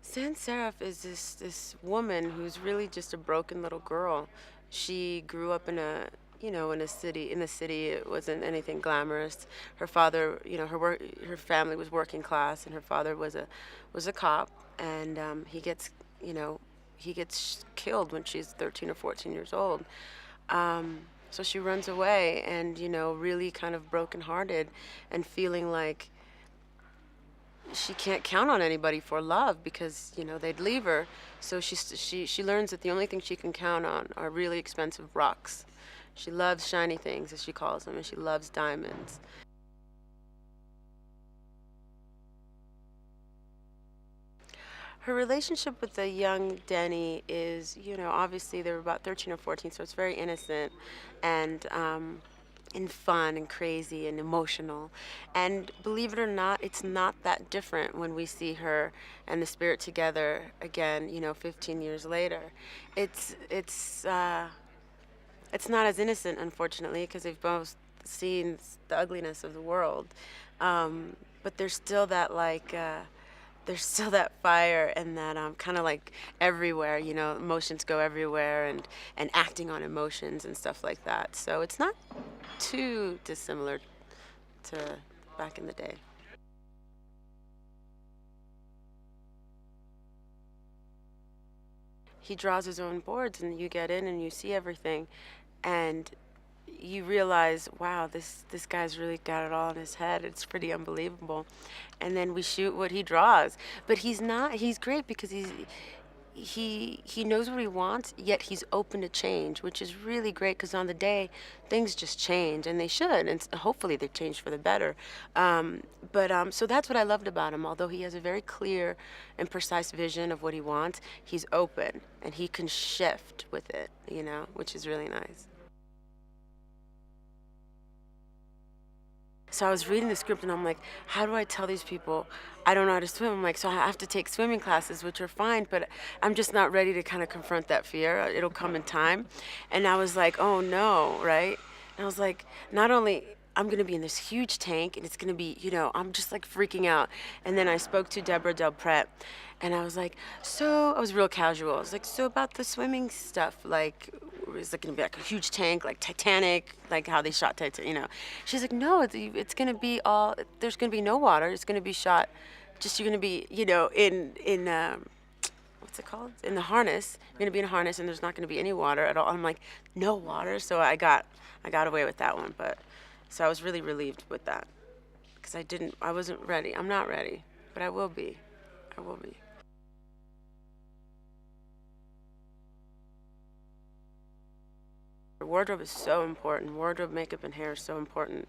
Sand Saref is this woman who's really just a broken little girl. She grew up in a in a city. In the city, it wasn't anything glamorous. Her father, her family was working class, and her father was a cop, and you know, he gets killed when she's 13 or 14 years old. So she runs away, and really kind of brokenhearted, and feeling like she can't count on anybody for love because they'd leave her. So she learns that the only thing she can count on are really expensive rocks. She loves shiny things, as she calls them, and she loves diamonds. Her relationship with the young Denny is, obviously they were about 13 or 14, so it's very innocent and fun and crazy and emotional. And believe it or not, it's not that different when we see her and the spirit together again, 15 years later. It's it's uh, it's not as innocent, unfortunately, because they've both seen the ugliness of the world. But there's still that there's still that fire and that kind of like everywhere, emotions go everywhere and acting on emotions and stuff like that. So it's not too dissimilar to back in the day. He draws his own boards and you get in and you see everything and you realize, wow, this guy's really got it all in his head. It's pretty unbelievable. And then we shoot what he draws. But he's great because he knows what he wants, yet he's open to change, which is really great because on the day things just change, and they should, and hopefully they change for the better. So that's what I loved about him. Although he has a very clear and precise vision of what he wants, he's open and he can shift with it, which is really nice. So I was reading the script and I'm like, how do I tell these people I don't know how to swim? I'm like, so I have to take swimming classes, which are fine, but I'm just not ready to kind of confront that fear. It'll come in time. And I was like, oh no, right? And I was like, not only I'm gonna be in this huge tank and it's gonna be, I'm just like freaking out. And then I spoke to Deborah Del Pret and I was like, so I was real casual. I was like, so about the swimming stuff, like, is it gonna be like a huge tank, like Titanic, like how they shot Titanic? She's like, no, it's gonna be all. There's gonna be no water. It's gonna be shot. Just you're gonna be, in what's it called? In the harness. You're gonna be in a harness, and there's not gonna be any water at all. I'm like, no water. So I got away with that one, but so I was really relieved with that because I wasn't ready. I'm not ready, but I will be. I will be. Wardrobe is so important. Wardrobe, makeup, and hair is so important.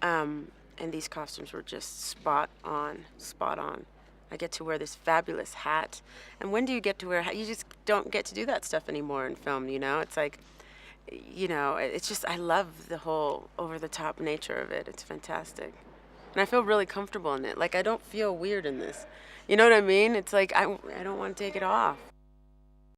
And these costumes were just spot on, spot on. I get to wear this fabulous hat. And when do you get to wear a hat? You just don't get to do that stuff anymore in film. It's like, it's just, I love the whole over the top nature of it. It's fantastic. And I feel really comfortable in it. Like, I don't feel weird in this. You know what I mean? It's like, I don't want to take it off.